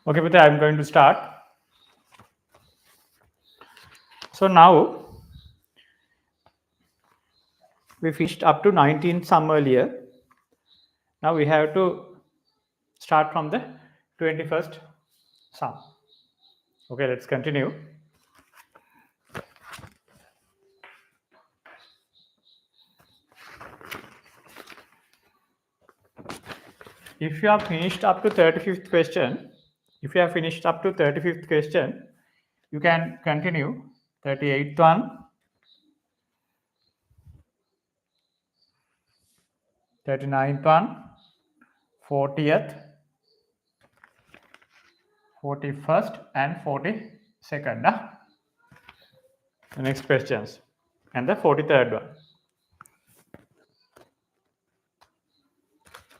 Okay, but I'm going to start. So now we finished up to 19 sum earlier. Now we have to start from the 21st sum. Okay, let's continue. If you have finished up to 35th question, you can continue 38th one, 39th one, 40th, 41st and 42nd. The next questions and the 43rd one.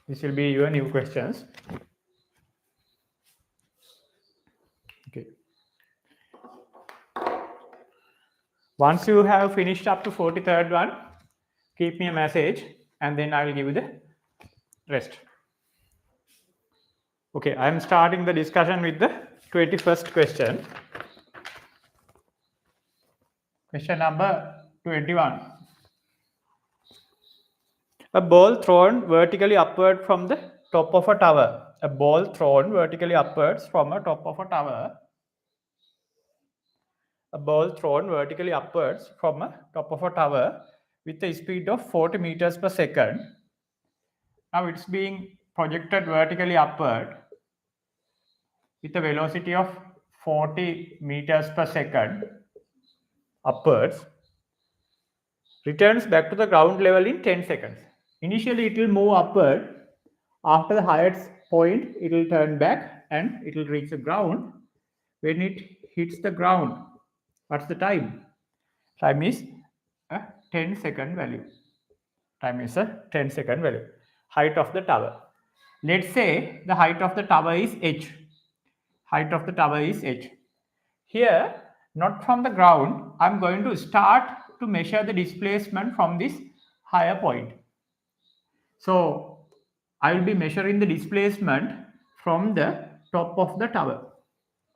This will be your new questions. Okay. Once you have finished up to 43rd one, keep me a message and then I will give you the rest. Okay, I am starting the discussion with the 21st question. Question number 21. A ball thrown vertically upward from the top of a tower. A ball thrown vertically upwards from a top of a tower. A ball thrown vertically upwards from a top of a tower with a speed of 40 meters per second. Now it's being projected vertically upward with a velocity of 40 meters per second upwards. Returns back to the ground level in 10 seconds. Initially it will move upward. After the highest point it will turn back and it will reach the ground. When it hits the ground, what's the time? Time is a 10-second value. Time is a 10-second value. Height of the tower. Let's say the height of the tower is h. Height of the tower is h. Here, not from the ground, I'm going to start to measure the displacement from this higher point. So, I will be measuring the displacement from the top of the tower.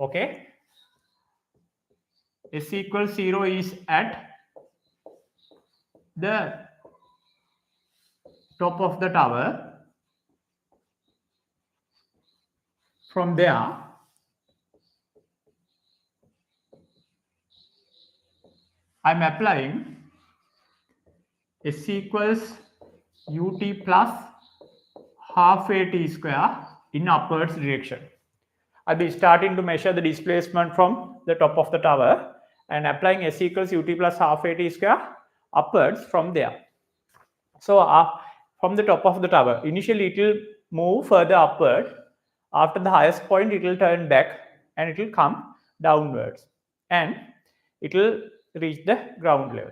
Okay. S equals 0 is at the top of the tower. From there, I'm applying S equals ut plus half a t square in upwards direction. I'll be starting to measure the displacement from the top of the tower and applying S equals ut plus half a t square upwards from there. So from the top of the tower, initially it will move further upward. After the highest point, it will turn back and it will come downwards and it will reach the ground level.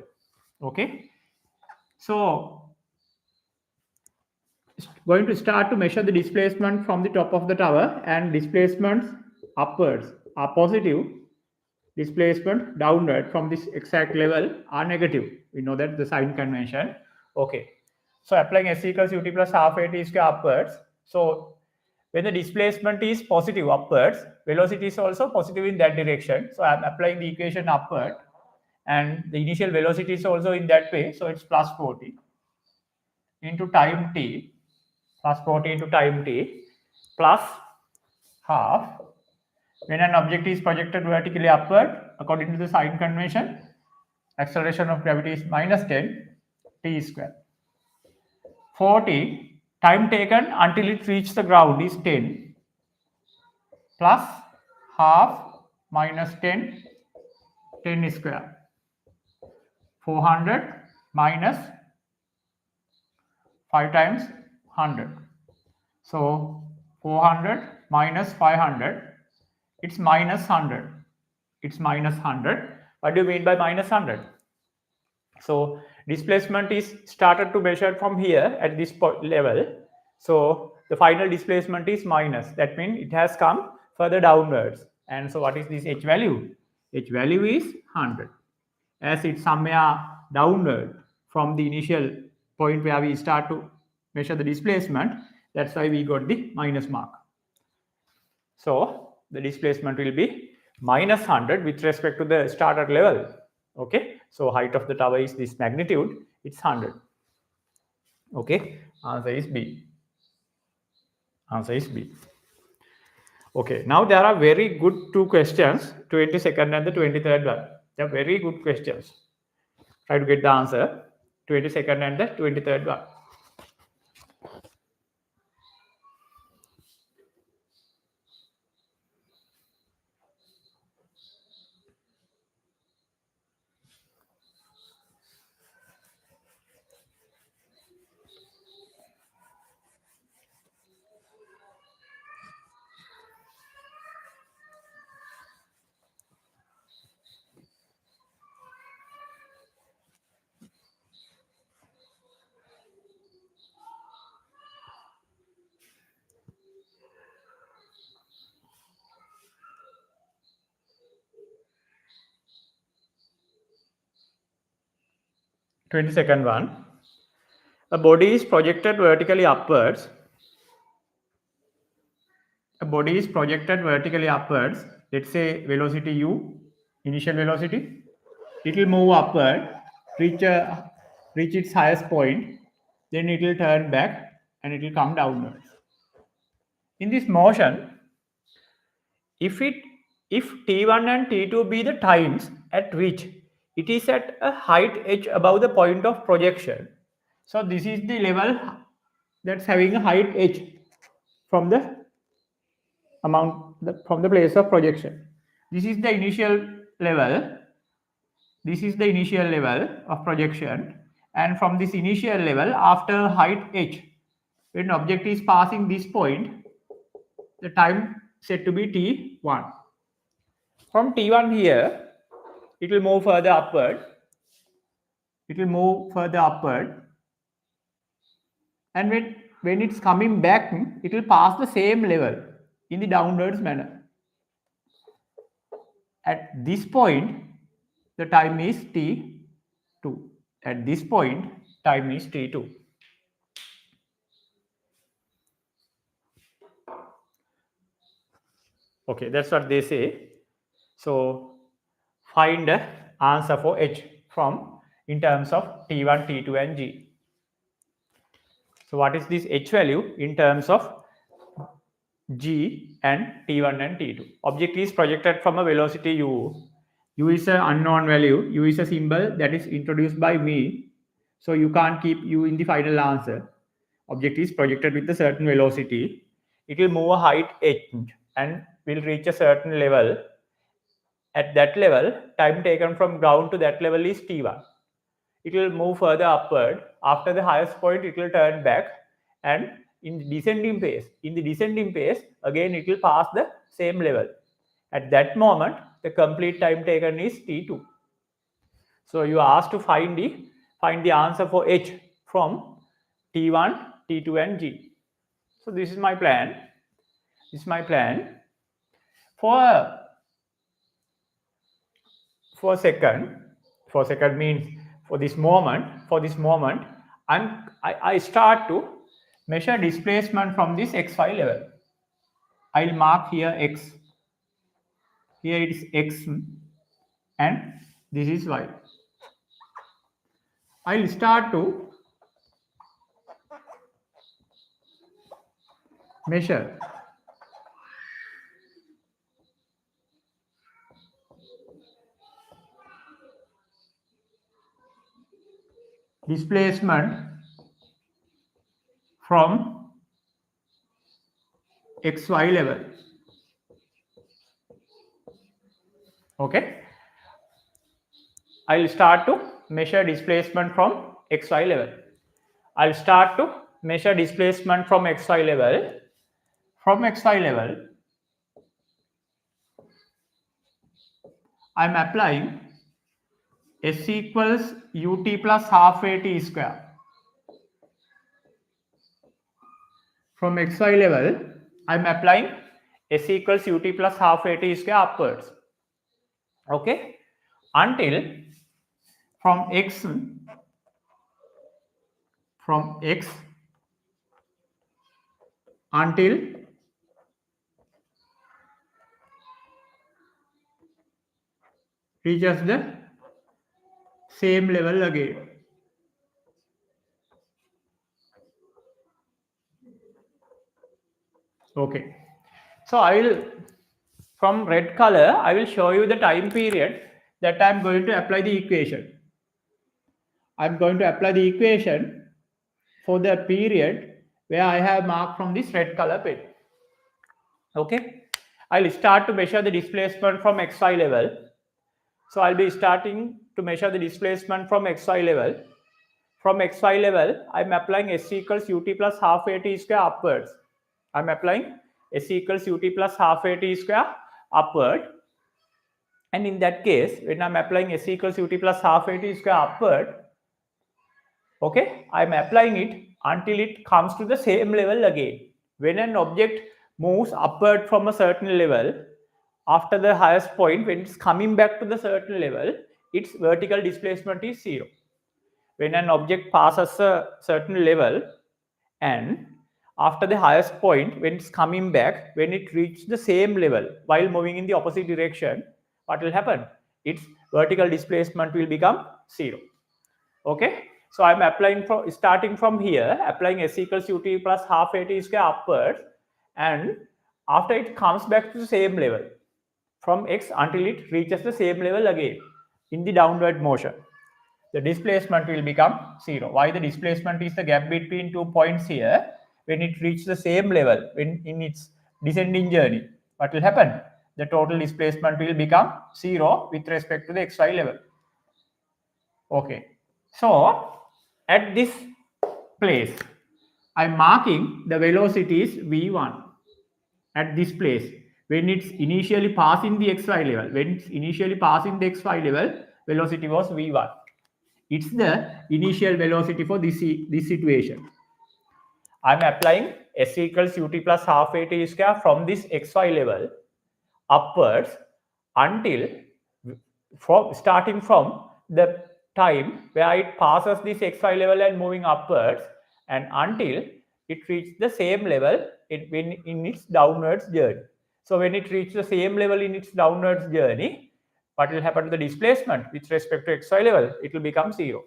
Okay. So going to start to measure the displacement from the top of the tower, and displacements upwards are positive. Displacement downward from this exact level are negative. We know that the sign convention. Okay. So applying S equals ut plus half a t square upwards. So when the displacement is positive upwards, velocity is also positive in that direction. So I'm applying the equation upward and the initial velocity is also in that way. So it's plus 40 into time t, plus 40 into time t, plus half. When an object is projected vertically upward, according to the sign convention, acceleration of gravity is minus 10 t square. 40, time taken until it reaches the ground is 10, plus half minus 10, 10 square. 400 minus 5 times 100. So 400 minus 500, it's minus 100. It's minus 100. What do you mean by minus 100? So displacement is started to measure from here at this level. So the final displacement is minus. That means it has come further downwards. And so what is this h value? H value is 100. As it's somewhere downward from the initial point where we start to measure the displacement, that's why we got the minus mark. So the displacement will be minus 100 with respect to the starter level. Okay, so height of the tower is this magnitude, it's 100. Okay, answer is B. Answer is B. Okay, now there are very good two questions, 22nd and the 23rd one. They are very good questions. Try to get the answer, 22nd and the 23rd one. Twenty-second one. A body is projected vertically upwards. A body is projected vertically upwards. Let's say velocity u, initial velocity. It will move upward, reach its highest point, then it will turn back and it will come downwards. In this motion, if t1 and t2 be the times at which it is at a height h above the point of projection, so this is the level that's having a height h from the from the place of projection. This is the initial level. This is the initial level of projection, and from this initial level, after height h, when object is passing this point, the time said to be t1. From t1 here, it will move further upward. It will move further upward, and when it's coming back, it will pass the same level in the downwards manner. At this point, the time is t2. At this point, time is t2. Okay, that's what they say. So find the answer for h from in terms of t1, t2 and g. So what is this h value in terms of g and t1 and t2? Object is projected from a velocity u. U is an unknown value. U is a symbol that is introduced by me. So you can't keep u in the final answer. Object is projected with a certain velocity. It will move a height h and will reach a certain level. At that level, time taken from ground to that level is t1. It will move further upward. After the highest point, it will turn back, and in the descending pace, again it will pass the same level. At that moment, the complete time taken is t2. So you are asked to find the answer for h from t1, t2 and g. So this is my plan. This is my plan. For second means for this moment, I start to measure displacement from this xy level. I'll mark here x. Here it is x and this is y. I'll start to measure displacement from xy level. Okay, I'll start to measure displacement from xy level. I'll start to measure displacement from xy level. From xy level, I'm applying s equals ut plus half at square. From xy level, I'm applying s equals ut plus half at square upwards. Okay, until from x until reaches the same level again. Okay. So I will, from red color, I will show you the time period that I am going to apply the equation. I am going to apply the equation for the period where I have marked from this red color pen. Okay. I'll start to measure the displacement from xy level. So I'll be starting to measure the displacement from xy level. From xy level, I'm applying S equals ut plus half at square upwards. I'm applying S equals ut plus half at square upward. And in that case, when I'm applying S equals ut plus half at square upward, okay, I'm applying it until it comes to the same level again. When an object moves upward from a certain level, after the highest point, when it's coming back to the certain level, its vertical displacement is 0. When an object passes a certain level and after the highest point, when it's coming back, when it reaches the same level while moving in the opposite direction, what will happen? Its vertical displacement will become 0. Okay, so I'm applying from starting from here, applying S equals ut plus half at square upwards, and after it comes back to the same level from x until it reaches the same level again in the downward motion, the displacement will become 0. Why? The displacement is the gap between 2 points here. When it reaches the same level in its descending journey, what will happen? The total displacement will become 0 with respect to the xy level. Okay, so at this place, I'm marking the velocities v1 at this place. When it's initially passing the xy level, when it's initially passing the xy level, velocity was v1. It's the initial velocity for this situation. I'm applying S equals ut plus half at square from this xy level upwards until starting from the time where it passes this xy level and moving upwards and until it reaches the same level in its downwards journey. So when it reaches the same level in its downwards journey, what will happen to the displacement with respect to xy level? It will become 0.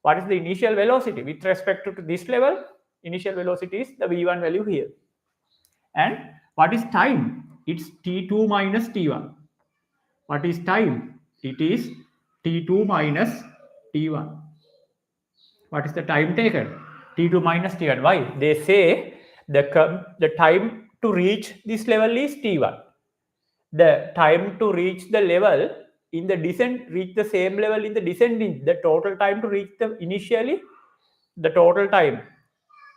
What is the initial velocity with respect to this level? Initial velocity is the v1 value here. And what is time? It's t2 minus t1. What is time? It is t2 minus t1. What is the time taken? T2 minus t1. Why? They say the time to reach this level is t1. The time to reach the level in the descent, reach the same level in the descending, the total time to reach the initially, the total time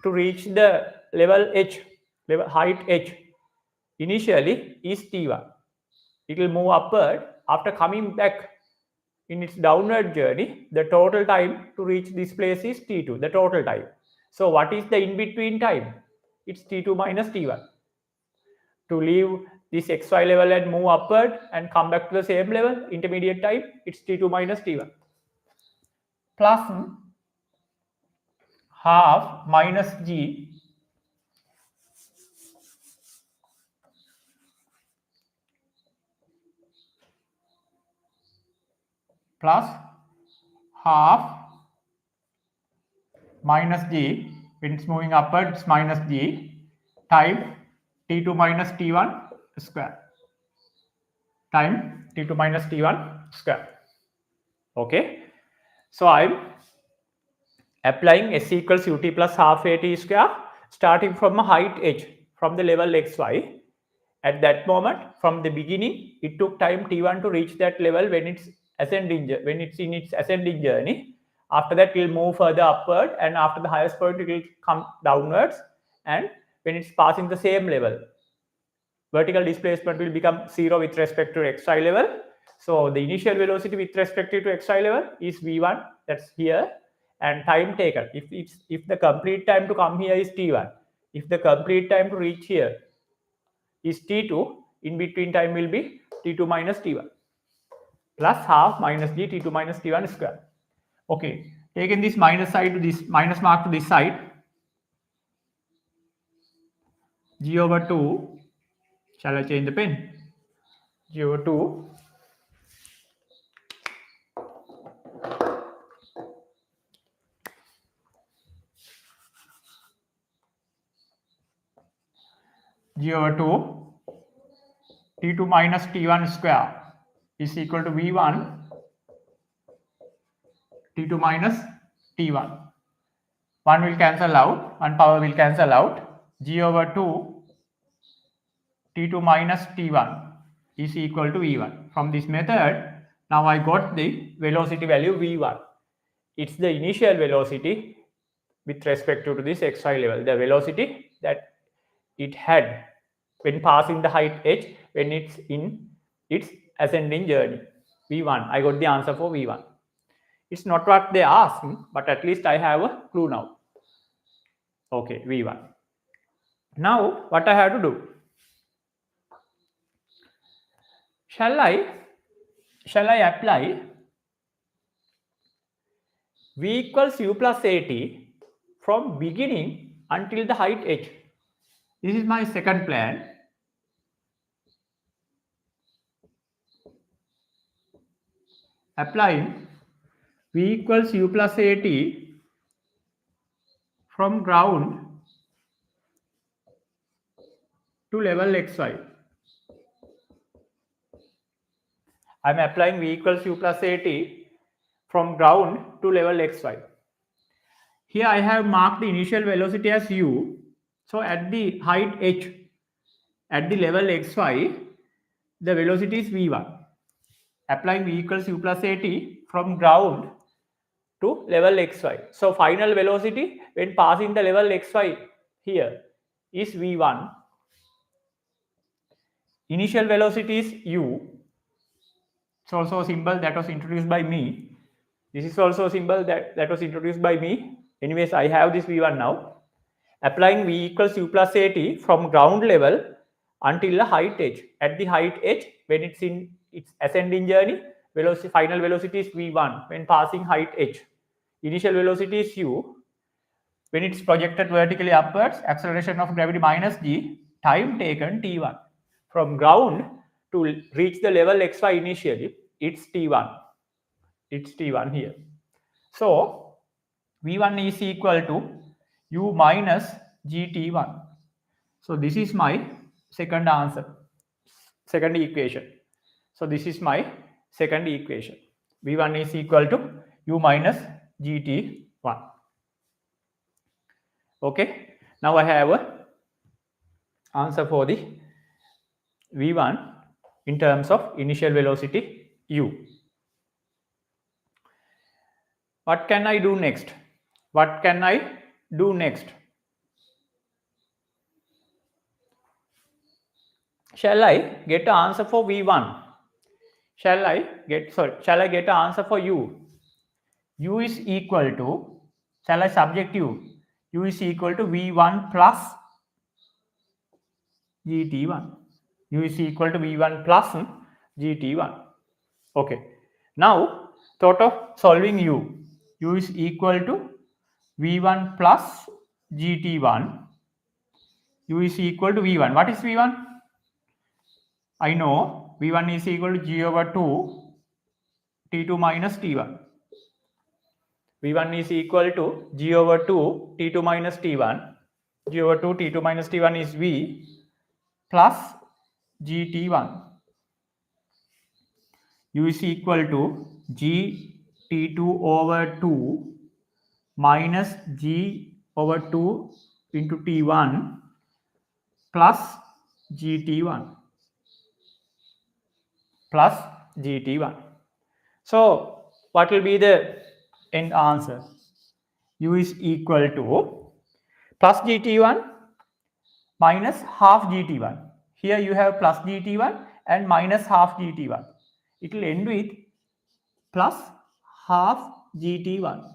to reach the level h, level height h, initially is t1. It will move upward. After coming back in its downward journey, the total time to reach this place is t2, the total time. So what is the in-between time? It's t2 minus t1. To leave this xy level and move upward and come back to the same level, intermediate time, it's t2 minus t1. Plus half minus g plus half minus g, when it's moving upward, it's minus g, time t2 minus t1 square. Time t2 minus t1 square. Okay. So I'm applying S equals ut plus half at square starting from a height h from the level xy. At that moment, from the beginning, it took time t1 to reach that level when it's in its ascending journey. After that, it will move further upward, and after the highest point, it will come downwards. And when it's passing the same level, vertical displacement will become 0 with respect to xy level. So the initial velocity with respect to xy level is v1, that's here, and time taken. If the complete time to come here is t1, if the complete time to reach here is t2, in between time will be t2 minus t1 plus half minus g t2 minus t1 square. Okay, taking this minus side to this minus mark to this side, g over 2, shall I change the pen? G over 2 g over 2 t2 minus t1 square is equal to v1 t2 minus t1. 1 will cancel out, 1 power will cancel out. G over 2 t2 minus t1 is equal to v1. From this method, now I got the velocity value v1. It's the initial velocity with respect to this xy level, the velocity that it had when passing the height h when it's in its ascending journey. v1, I got the answer for v1. It's not what they asked, but at least I have a clue now. Okay, v1. Now what I have to do? Shall I apply v equals u plus at from beginning until the height h? This is my second plan. Applying v equals u plus at from ground to level xy. I am applying v equals u plus at from ground to level xy. Here I have marked the initial velocity as u. So at the height h, at the level xy, the velocity is v1. Applying v equals u plus at from ground to level xy. So final velocity when passing the level xy here is v1. Initial velocity is u. It's also a symbol that was introduced by me. This is also a symbol that was introduced by me. Anyways, I have this v1 now. Applying v equals u plus at from ground level until the height h. At the height h, when it's in its ascending journey, final velocity is v1 when passing height h. Initial velocity is u. When it's projected vertically upwards, acceleration of gravity minus g, time taken t1. From ground to reach the level xy initially, it's t1. It's t1 here. So v1 is equal to u minus gt1. So this is my second answer, second equation. So this is my second equation. v1 is equal to u minus gt1. Okay, now I have a answer for the v1 in terms of initial velocity u. What can I do next? What can I do next? Shall I get an answer for v1? Shall I get an answer for u? U is equal to, shall I subject u? U is equal to v1 plus gt1. U is equal to v1 plus gt1. Okay. Now, thought of solving u. U is equal to v1 plus gt1. U is equal to v1. What is v1? I know v1 is equal to g over 2 t2 minus t1. v1 is equal to g over 2 t2 minus t1. g over 2 t2 minus t1 is v plus gt1. U is equal to g t2 over 2 minus g over 2 into t1 plus gt1 plus gt1. So what will be the end answer? U is equal to plus gt1 minus half gt1. Here you have plus gt1 and minus half gt1. It will end with plus half gt1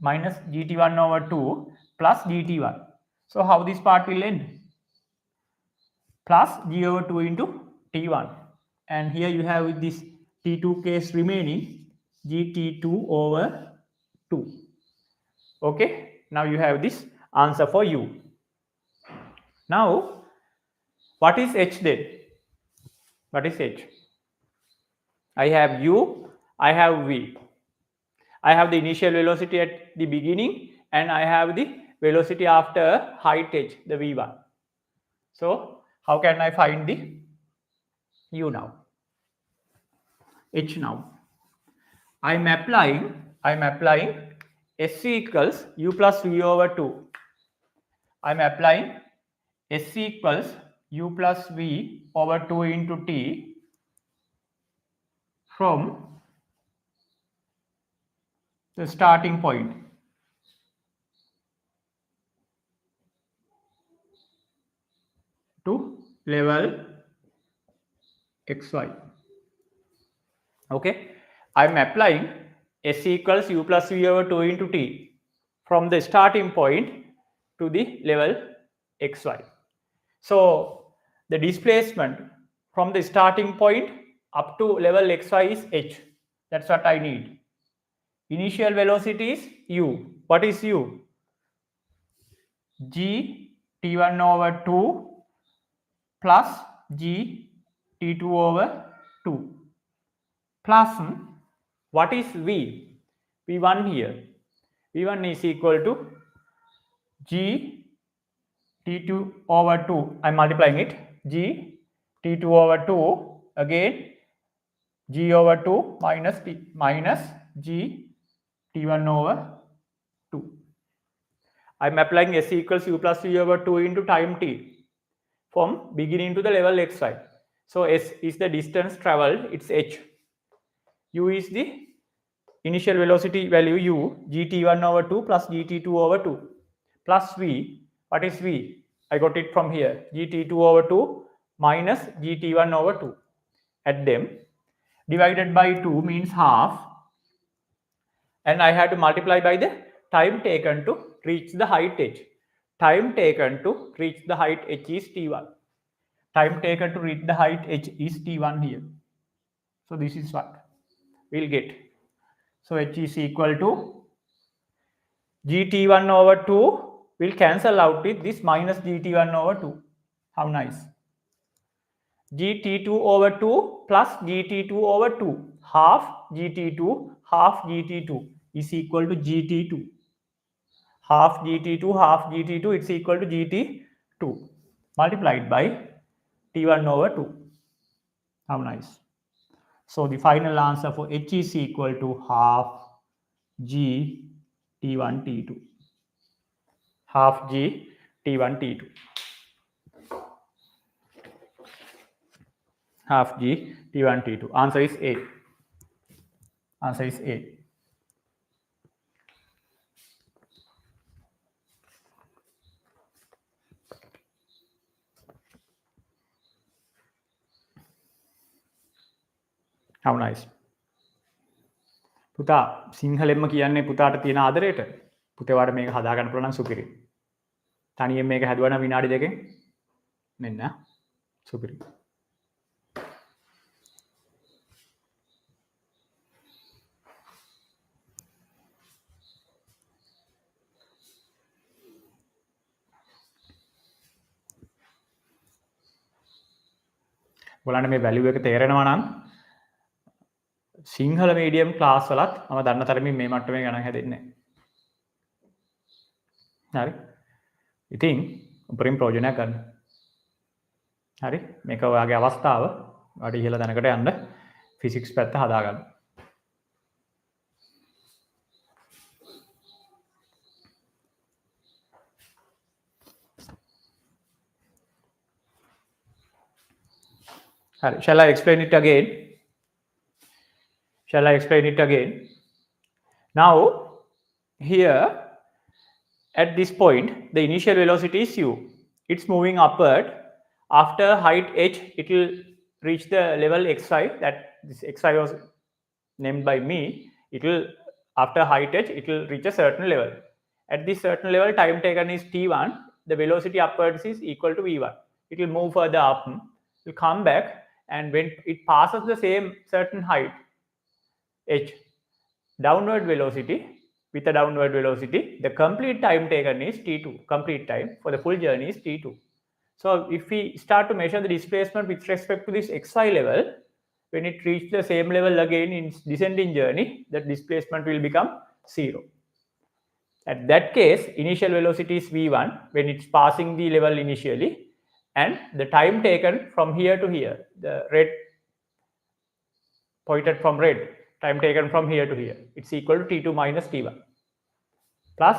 minus gt1 over 2 plus gt1. So how this part will end? Plus g over 2 into t1. And here you have this t2 case remaining, gt2 over 2. Okay, now you have this answer for u. Now, what is h then? What is h? I have u, I have v. I have the initial velocity at the beginning and I have the velocity after height h, the v1. So how can I find the u now? H now. I'm applying SC equals u plus v over 2. I'm applying SC equals u plus v over 2 into t from the starting point to level xy. Okay, I'm applying SC equals u plus v over 2 into t from the starting point to the level xy. So the displacement from the starting point up to level xy is h. That's what I need. Initial velocity is u. What is u? G t1 over 2 plus g t2 over 2 plus what is v? v1 here. v1 is equal to g t2 over 2. I'm multiplying it. G t2 over 2 again g over 2 minus t minus g t1 over 2. I'm applying S equals u plus v over 2 into time t from beginning to the level xy. So S is the distance traveled, it's h. U is the initial velocity value u, gt1 over 2 plus gt2 over 2 plus v. What is v? I got it from here, gt2 over 2 minus gt1 over 2. Add them. Divided by 2 means half, and I had to multiply by the time taken to reach the height h. Time taken to reach the height h is t1. Time taken to reach the height h is t1 here. So this is what we'll get. So h is equal to gt1 over 2 will cancel out with this minus gt1 over 2. How nice. gt2 over 2 plus gt2 over 2. Half gt2 half gt2 is equal to gt2. Half gt2 it's equal to gt2 multiplied by t1 over 2. How nice. So the final answer for h is equal to half g t1 t2. Half g t1 t2. Half g t1 t2. Answer is A. Answer is A. How nice. පුතා සිංහලෙන්ම කියන්නේ පුතාට තියෙන ආදරයට පුතේවාට මේක හදා ගන්න පුළුවන් නම් සුපිරි. තනියෙන් මේක හැදුවා නම් විනාඩි දෙකෙන් මෙන්න සුපිරි. ඔයාලන්ට මේ වැලියු එක තේරෙනවා නම් සිංහල මීඩියම් ක්ලාස් වලත් මම දන්න තරමින් මේ මට්ටමේ ගණන් හැදෙන්නේ නැහැ. හරි. ඉතින් උපරිම ප්‍රයෝජනයක් ගන්න. හරි. මේක ඔයාගේ අවස්ථාව. ඔයාට ඉහළ තැනකට යන්න ෆිසික්ස් පැත්ත හදා ගන්න. Hurry. Shall I explain it again? Shall I explain it again? Now, here at this point, the initial velocity is u. It's moving upward. After height h, it will reach the level xy. That this xy was named by me. It will, after height h, it will reach a certain level. At this certain level, time taken is t1. The velocity upwards is equal to v1. It will move further up. It will come back. And when it passes the same certain height h, downward velocity, with a downward velocity, the complete time taken is t2. Complete time for the full journey is t2. So if we start to measure the displacement with respect to this xy level, when it reaches the same level again in descending journey, that displacement will become 0. At that case, initial velocity is v1 when it's passing the level initially. and the time taken from here to here, the red pointed from red, time taken from here to here, it's equal to t2 minus t1 plus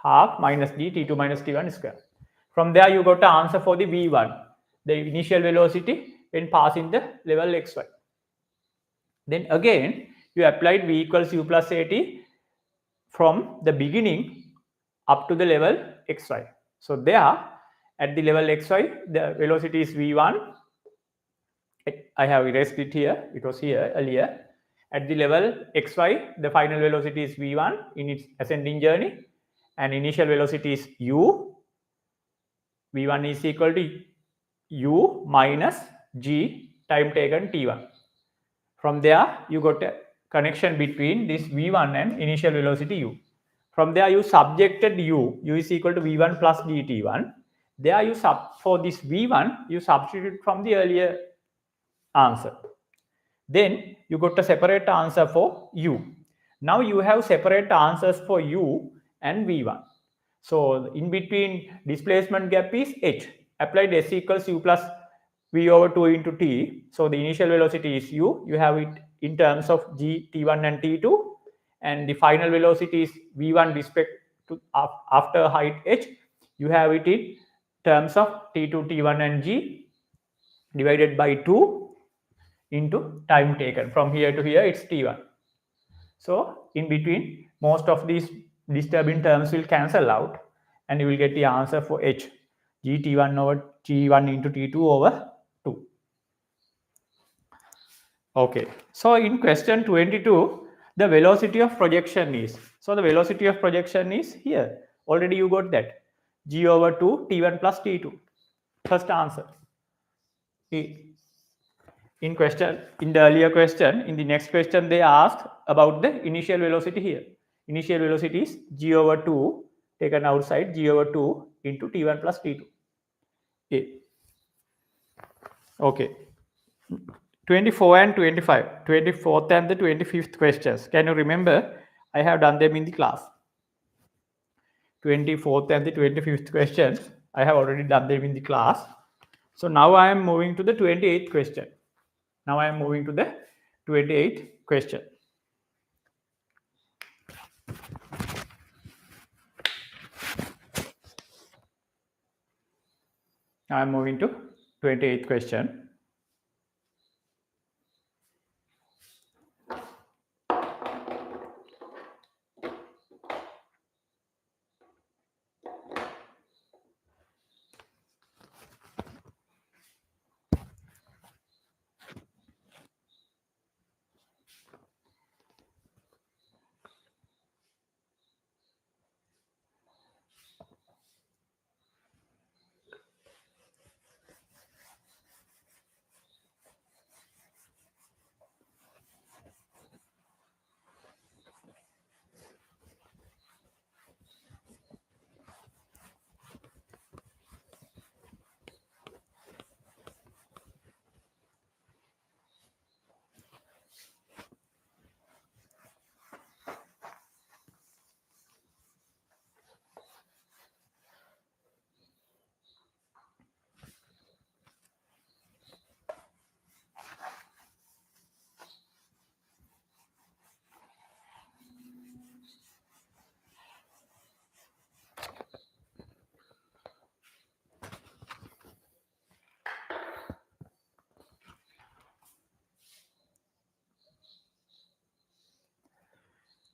half minus g t2 minus t1 square. From there, you got the answer for the v1, the initial velocity when passing the level xy. Then again, you applied v equals u plus at from the beginning up to the level xy. So there, at the level xy, the velocity is v1. I have erased it here. It was here earlier. At the level xy, the final velocity is v1 in its ascending journey, and initial velocity is u. v1 is equal to u minus g time taken t1. From there, you got a connection between this v1 and initial velocity u. From there, you subjected u is equal to v1 plus dt1. There, for this v1, you substitute from the earlier answer. Then you got a separate answer for u. Now you have separate answers for u and v1. So in between displacement gap is h. Applied s equals u plus v over 2 into t. So the initial velocity is u. You have it in terms of g, t1 and t2. And the final velocity is v1 respect to after height h. You have it in terms of t2, t1 and g divided by 2 into time taken. From here to here, it's t1. So in between, most of these disturbing terms will cancel out, and you will get the answer for h, gt1 over t1 into t2 over 2. Okay, so in question 22, the velocity of projection is, so the velocity of projection is here. Already you got that, g over 2 t1 plus t2. First answer. In the earlier question, in the next question, they asked about the initial velocity here. Initial velocity is g over 2 taken outside, g over 2 into t1 plus t2. Okay. 24 and 25, 24th and the 25th questions. Can you remember? I have done them in the class. 24th and the 25th questions, I have already done them in the class. So now I am moving to the 28th question. Now I am moving to the 28th question. I am moving to 28th question.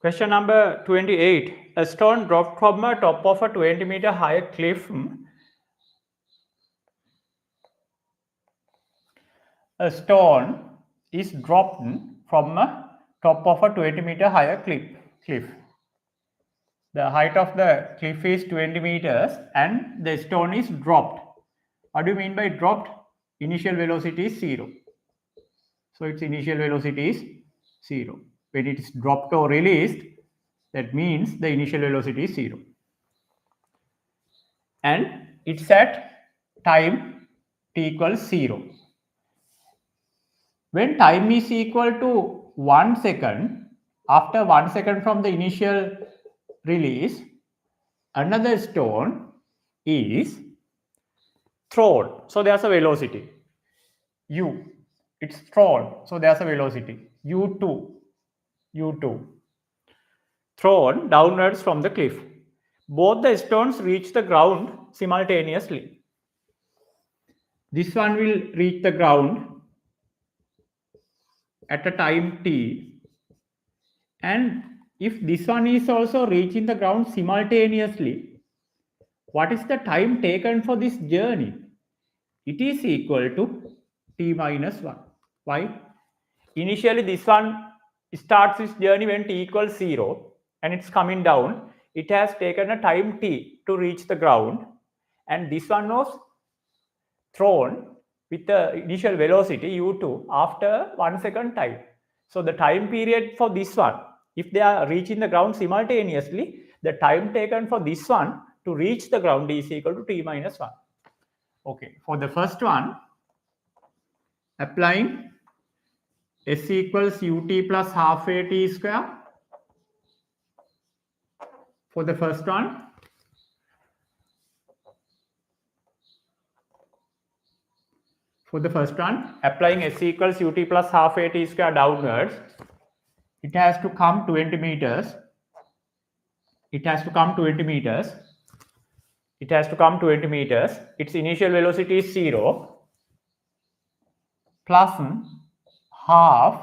Question number 28. A stone dropped from a top of a 20-meter high cliff. A stone is dropped from a top of a 20-meter higher cliff. The height of the cliff is 20 meters and the stone is dropped. What do you mean by dropped? Initial velocity is 0. So its initial velocity is 0. When it is dropped or released, that means the initial velocity is 0. And it's at time t equals 0. When time is equal to 1 second, after 1 second from the initial release, another stone is thrown, so there's a velocity u. It's thrown, so there's a velocity u2, thrown downwards from the cliff. Both the stones reach the ground simultaneously. This one will reach the ground at a time t, and if this one is also reaching the ground simultaneously, what is the time taken for this journey? It is equal to t minus 1. Why? Initially this one starts its journey when t equals 0 and it's coming down. It has taken a time t to reach the ground, and this one was thrown with the initial velocity u2 after 1 second time. So the time period for this one, if they are reaching the ground simultaneously, the time taken for this one to reach the ground is equal to t minus 1. Okay, for the first one, applying s equals ut plus half a t square. For the first one, applying s equals ut plus half a t square downwards, it has to come 20 meters. Its initial velocity is 0 plus half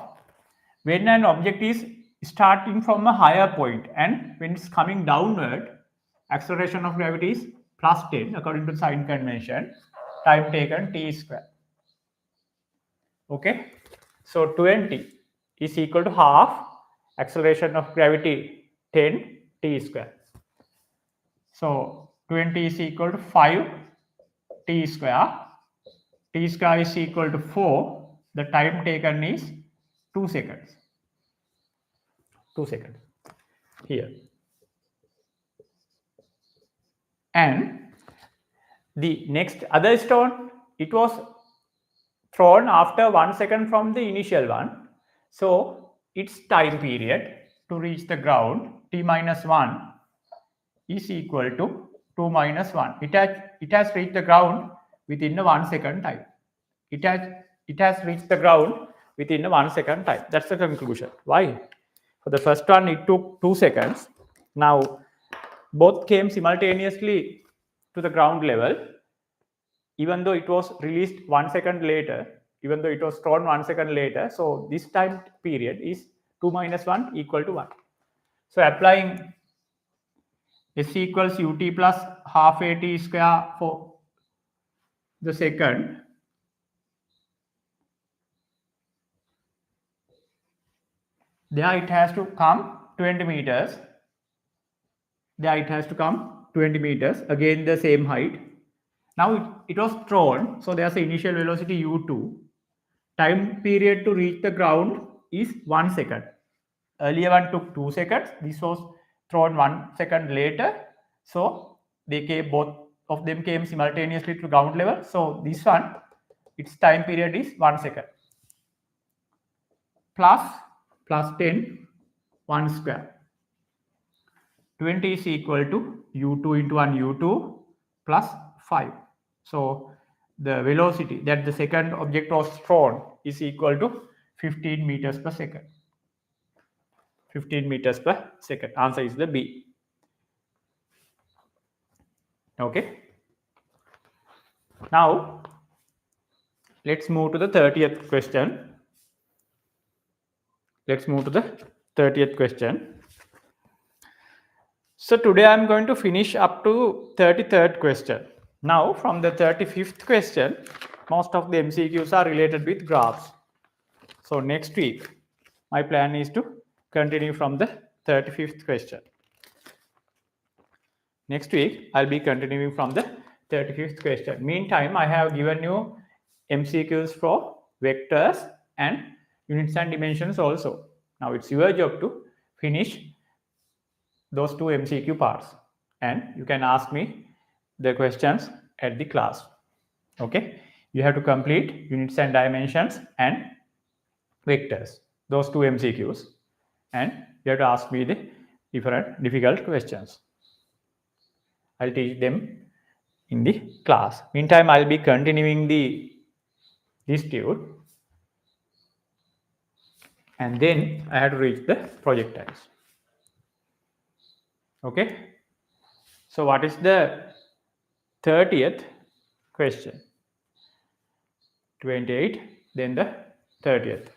when an object is starting from a higher point, and when it's coming downward, acceleration of gravity is plus 10 according to sign convention, time taken t square. Okay, so 20 is equal to half acceleration of gravity 10 t square. So 20 is equal to 5 t square. T square is equal to 4. The time taken is 2 seconds. 2 seconds here. And the next other stone, it was thrown after 1 second from the initial one. So its time period to reach the ground, t minus 1, is equal to 2 minus 1. It has reached the ground within a 1 second time. It has reached the ground within a 1 second time. That's the conclusion. Why? For the first one, it took 2 seconds. Now, both came simultaneously to the ground level, even though it was released 1 second later, even though it was thrown 1 second later. So this time period is 2 minus 1 equal to 1. So applying s equals ut plus half a t square for the second, there it has to come 20 meters. Again the same height. Now it was thrown, so there's an initial velocity u2. Time period to reach the ground is 1 second. Earlier one took 2 seconds. This was thrown 1 second later. So both of them came simultaneously to ground level. So this one, its time period is 1 second. Plus 10, 1 square. 20 is equal to u2 into 1 u2 plus 5. So the velocity that the second object was thrown is equal to 15 meters per second. 15 meters per second. Answer is the B. Okay. Now let's move to the 30th question. So today I'm going to finish up to 33rd question. Now from the 35th question, most of the MCQs are related with graphs. So next week, my plan is to continue from the 35th question. Next week, I'll be continuing from the 35th question. Meantime, I have given you MCQs for vectors and units and dimensions also. Now it's your job to finish those two MCQ parts, and you can ask me the questions at the class. Okay, you have to complete units and dimensions and vectors, those two MCQs, and you have to ask me the different difficult questions. I'll teach them in the class. Meantime, I'll be continuing this tube, and then I have to reach the projectiles. Okay. So what is the 30th question? 28, then the 30th.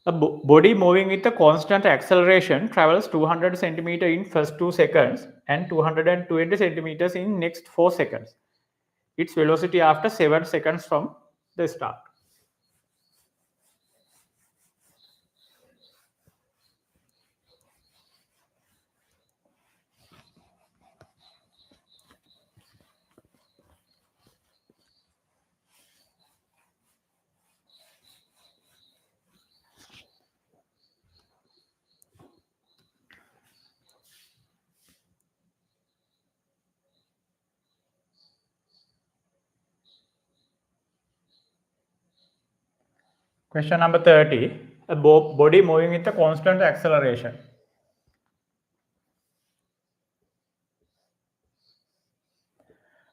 A body moving with a constant acceleration travels 200 centimeter in first 2 seconds and 220 centimeters in next 4 seconds. Its velocity after 7 seconds from the start. Question number 30. A body moving with a constant acceleration.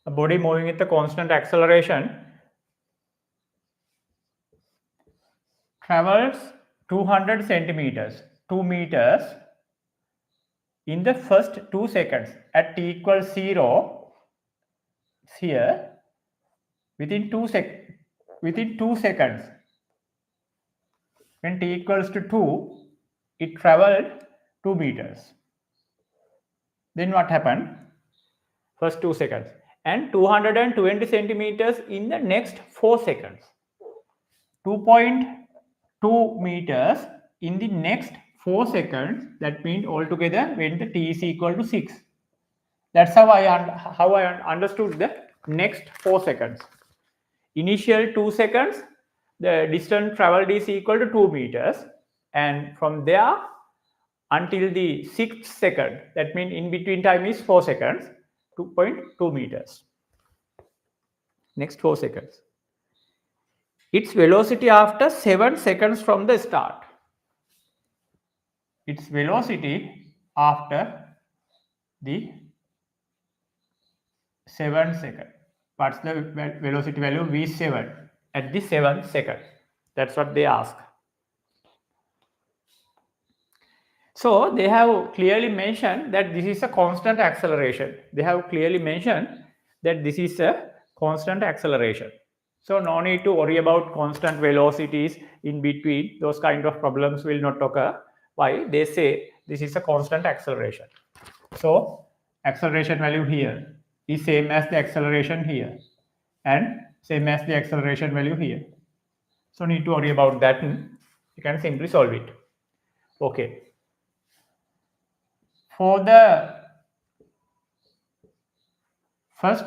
A body moving with a constant acceleration travels 200 centimeters, 2 meters in the first 2 seconds at t equals 0 here within 2 seconds. When t equals to 2, it traveled 2 meters. Then what happened? First 2 seconds. And 220 centimeters in the next 4 seconds. 2.2 meters in the next 4 seconds. That means altogether when the t is equal to 6. That's how I understood the next 4 seconds. Initial 2 seconds, the distance traveled is equal to 2 meters, and from there until the 6th second, that means in between time is 4 seconds, 2.2 meters. Next 4 seconds. Its velocity after 7 seconds from the start. Its velocity after the 7 seconds. What's the velocity value? V7 at the 7th second. That's what they ask. So they have clearly mentioned that this is a constant acceleration. They have clearly mentioned that this is a constant acceleration. So no need to worry about constant velocities in between. Those kind of problems will not occur. Why? They say this is a constant acceleration. So acceleration value here is same as the acceleration here and same as the acceleration value here. So need to worry about that. You can simply solve it. Okay. For the first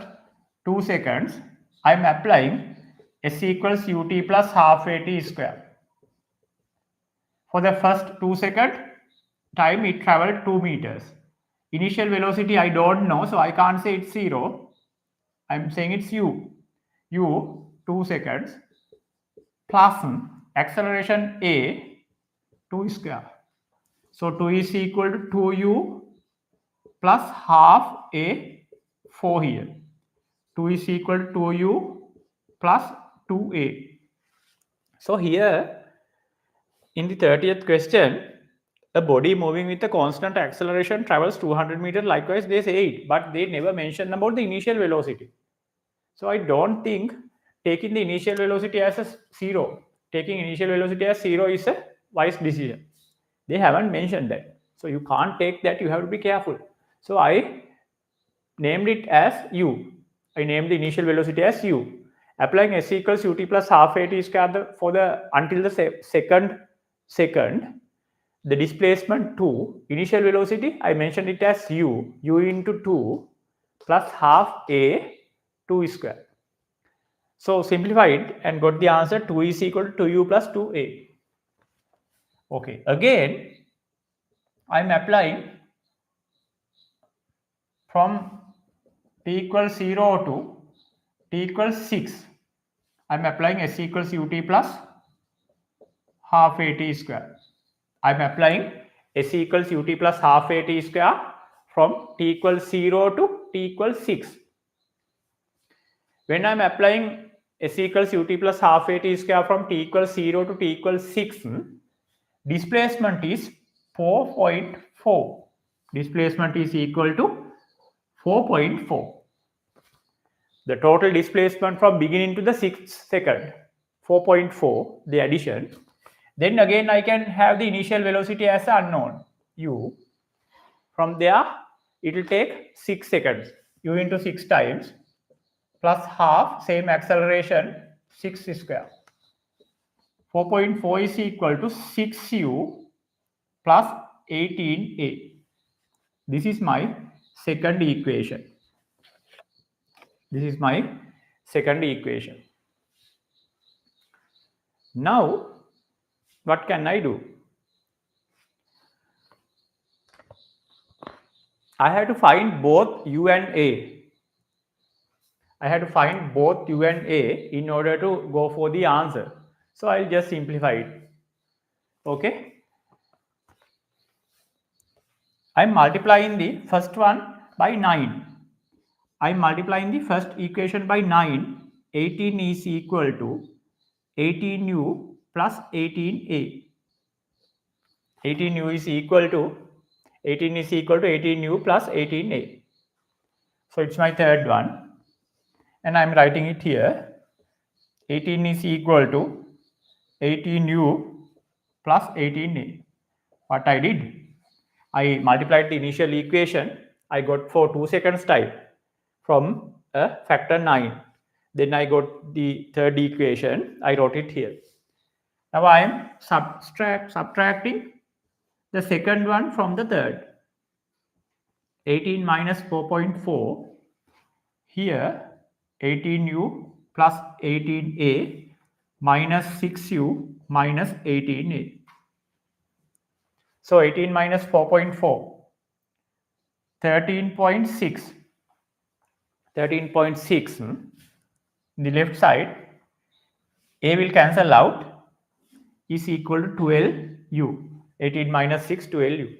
2 seconds, I am applying s equals ut plus half at square. For the first 2 second time, it traveled 2 meters. Initial velocity I don't know, so I can't say it's 0. I'm saying it's u. U 2 seconds plus acceleration a 2 square. So 2 is equal to 2u plus half a 4 here. 2 is equal to 2u plus 2a. So here in the 30th question, a body moving with a constant acceleration travels 200 meters. Likewise, they say it, but they never mention about the initial velocity. So I don't think taking the initial velocity as a 0, taking initial velocity as 0 is a wise decision. They haven't mentioned that. So you can't take that. You have to be careful. So I named it as u. I named the initial velocity as u. Applying s equals ut plus half at square for the until the second, the displacement 2, initial velocity, I mentioned it as u into 2 plus half a 2 square. So simplified and got the answer 2 is equal to 2u plus 2a. Okay, again, I am applying from t equals 0 to t equals 6. I am applying s equals ut plus half at square. I am applying s equals ut plus half at square from t equals 0 to t equals 6. when I'm applying s equals ut plus half a t square from t equals 0 to t equals 6, displacement is 4.4. Displacement is equal to 4.4. The total displacement from beginning to the 6th second, 4.4, the addition. Then again I can have the initial velocity as unknown, u. From there, it will take 6 seconds, u into 6 times, plus half, same acceleration, 6 square. 4.4 is equal to 6u plus 18a. This is my second equation. This is my second equation. Now, what can I do? I have to find both u and a. I have to find both u and a in order to go for the answer. So I'll just simplify it. Okay. I'm multiplying the first one by 9. I'm multiplying the first equation by 9. 18 is equal to 18u plus 18a. 18u is equal to 18u plus 18a. So it's my third one. And I'm writing it here. 18 is equal to 18u plus 18a. What I did? I multiplied the initial equation. I got for 2 seconds time from a factor 9. Then I got the third equation. I wrote it here. Now I am subtracting the second one from the third. 18 minus 4.4. Here 18u plus 18a minus 6u minus 18a. So 18 minus 4.4, 13.6. 13.6. The left side, a will cancel out, is equal to 12u. 18 minus 6, 12u.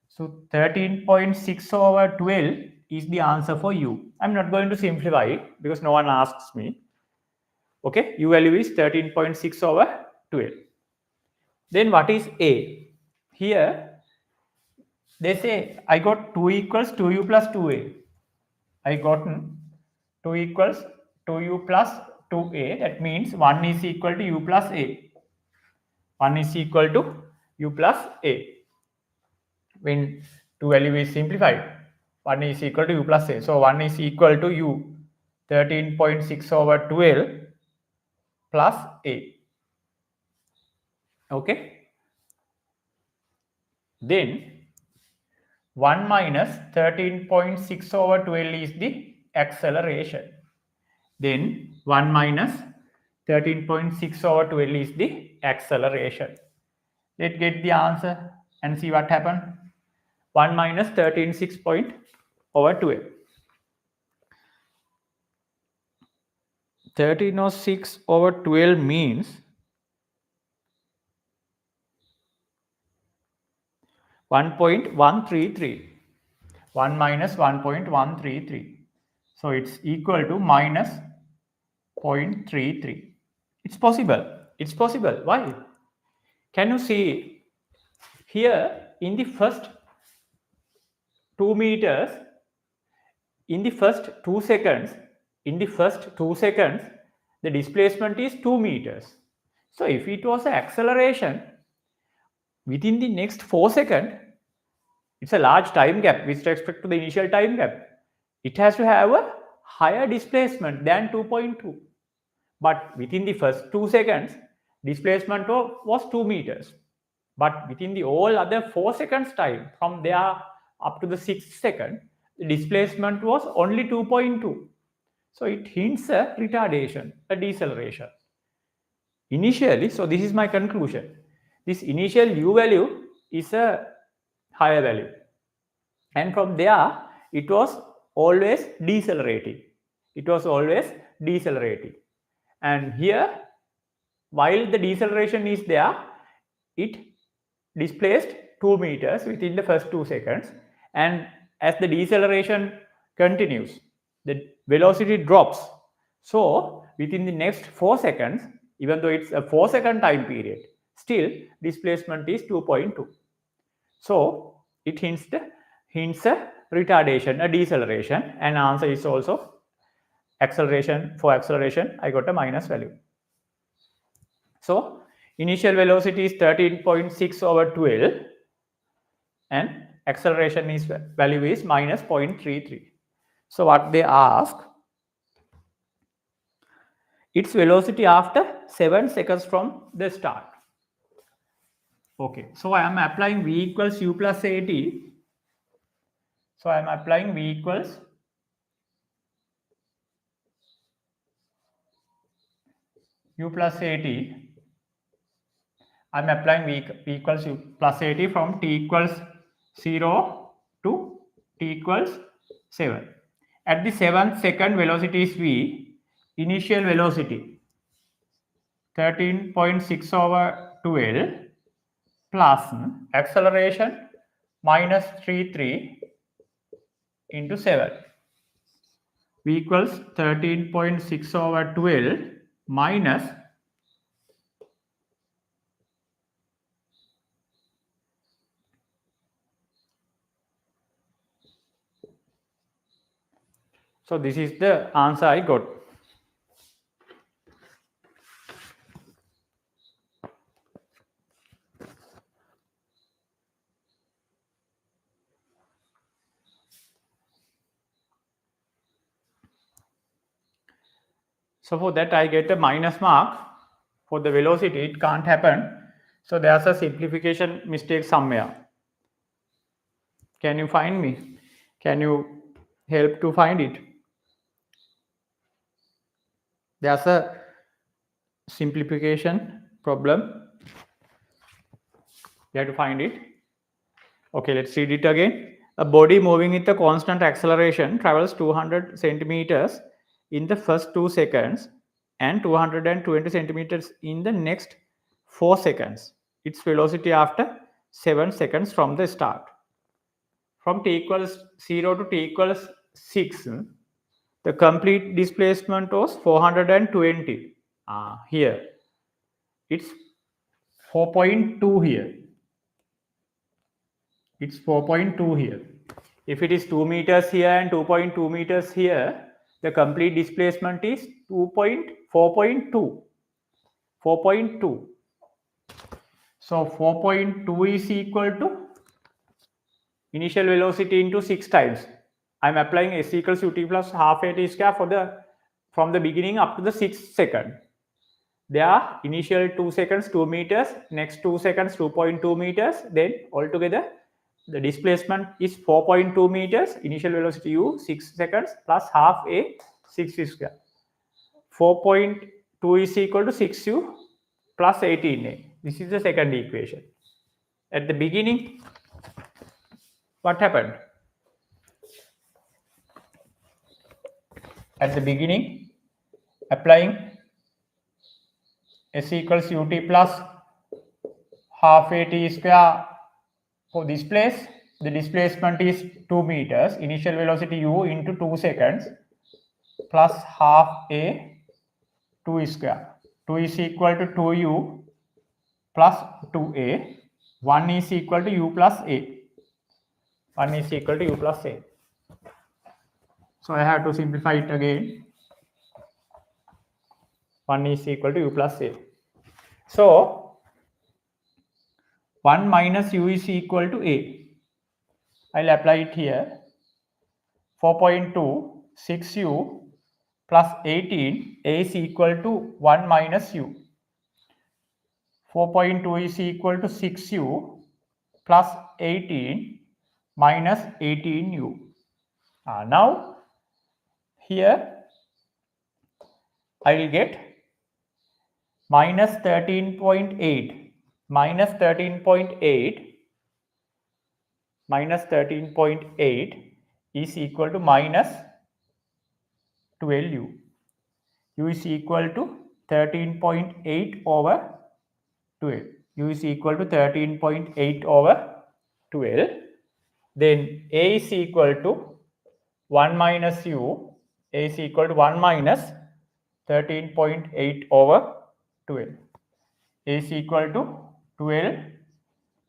So 13.6 over 12 is the answer for u. I'm not going to simplify it because no one asks me. Okay, u value is 13.6 over 12. Then what is a? Here they say I got 2 equals 2u plus 2a. I got 2 equals 2u plus 2a. That means 1 is equal to u plus a. 1 is equal to u plus a. When 2 value is simplified, 1 is equal to u plus a. So 1 is equal to u 13.6 over 12 plus a. Okay. Then 1 minus 13.6 over 12 is the acceleration. Then 1 minus 13.6 over 12 is the acceleration. Let's get the answer and see what happened. 1 minus 13.6 over 12. 13.6 over 12 means 1.133. 1 minus 1.133. So it's equal to minus 0.33. It's possible. It's possible. Why? Can you see here in the first 2 meters, in the first 2 seconds, the displacement is 2 meters. So if it was an acceleration, within the next 4 seconds, it's a large time gap with respect to the initial time gap. It has to have a higher displacement than 2.2. But within the first 2 seconds, displacement was 2 meters. But within the all other 4 seconds time, from there up to the 6th second, the displacement was only 2.2. So it hints a retardation, a deceleration. Initially, so this is my conclusion. This initial u value is a higher value. And from there, it was always decelerating. It was always decelerating. And here, while the deceleration is there, it displaced 2 meters within the first 2 seconds. And as the deceleration continues, the velocity drops. So within the next 4 seconds, even though it's a 4-second time period, still displacement is 2.2. So it hints a retardation, a deceleration, and answer is also acceleration. For acceleration, I got a minus value. So initial velocity is 13.6 over 12, and acceleration is value is minus 0.33. So what they ask, its velocity after 7 seconds from the start. Okay, so I am applying V equals U plus AT. So I am applying V equals U plus AT. I am applying V equals U plus AT from T equals 0 to T equals 7. At the 7th second, velocity is V. Initial velocity 13.6 over 12 plus acceleration minus 33 into 7. V equals 13.6 over 12 minus so this is the answer I got. So for that I get a minus mark. For the velocity it can't happen. So there's a simplification mistake somewhere. Can you find me? Can you help to find it? There's a simplification problem. You have to find it. Okay, let's read it again. A body moving with a constant acceleration travels 200 centimeters in the first 2 seconds and 220 centimeters in the next 4 seconds. Its velocity after 7 seconds from the start. From t equals 0 to t equals 6, the complete displacement was 420. Here, it's 4.2 here. It's 4.2 here. If it is 2 meters here and 2.2 meters here, the complete displacement is 4.2. 4.2. So 4.2 is equal to initial velocity into 6 times. I am applying s equals ut plus half at square for from the beginning up to the 6th second. There are initial 2 seconds 2 meters, next 2 seconds 2.2 meters, then altogether the displacement is 4.2 meters, initial velocity u 6 seconds plus half a 6 square. 4.2 is equal to 6u plus 18a. This is the second equation. At the beginning, what happened? At the beginning, applying s equals ut plus half a t square for this place, the displacement is 2 meters, initial velocity u into 2 seconds plus half a 2 square. 2 is equal to 2u plus 2a. 1 is equal to u plus a. 1 is equal to u plus a. So I have to simplify it again. 1 is equal to u plus a. So 1 minus u is equal to a. I'll apply it here. 4.2, 6u plus 18, a is equal to 1 minus u. 4.2 is equal to 6u plus 18 minus 18u. Now here I will get minus 13.8 minus 13.8 minus 13.8 is equal to minus 12u. U is equal to 13.8 over 12. U is equal to 13.8 over 12. Then A is equal to 1 minus u. A is equal to 1 minus 13.8 over 12. A is equal to 12,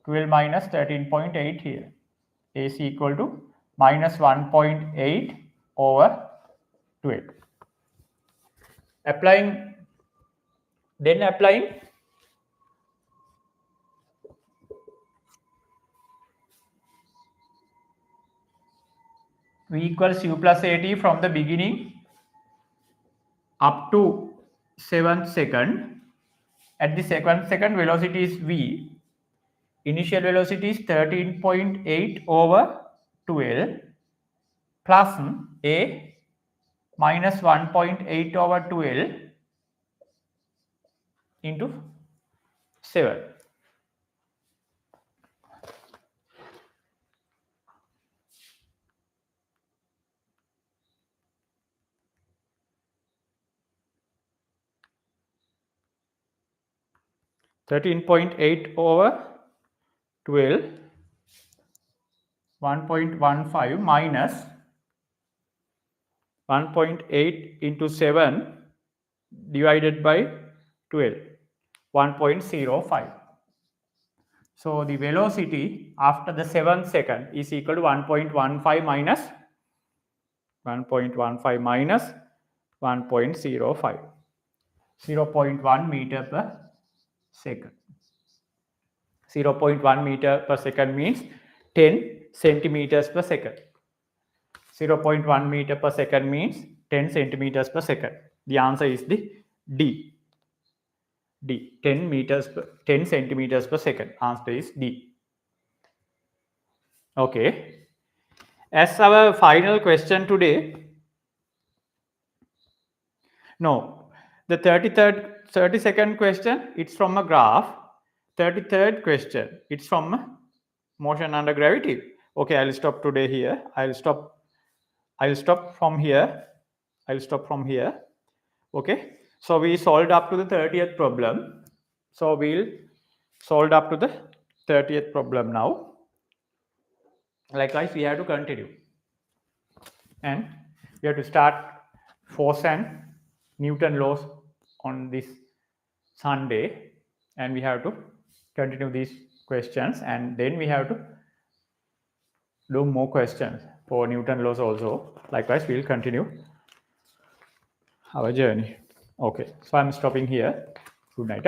12 minus 13.8 here. A is equal to minus 1.8 over 12. Applying V equals U plus AT from the beginning up to 7th second. At the 2nd second, velocity is V. Initial velocity is 13.8 over 12 plus A minus 1.8 over 12 into 7. (13.8 over 12) 1.15 minus 1.8 into 7 divided by 12, 1.05. So the velocity after the 7th second is equal to 1.15 minus 1.15 minus 1.05, 0.1 meter per second. 0.1 meter per second means 10 centimeters per second. 0.1 meter per second means 10 centimeters per second. The answer is the D. 10 centimeters per second. Answer is D. Okay. As our final question today, no, the 32nd question, it's from a graph. 33rd question, it's from motion under gravity. Okay, I'll stop today here. I'll stop from here. Okay, so we solved up to the 30th problem. So we'll solve up to the 30th problem now. Likewise, we have to continue. And we have to start force and Newton laws on this Sunday. And we have to continue these questions. And then we have to do more questions for Newton laws also. Likewise, we'll continue our journey. Okay, so I'm stopping here. Good night.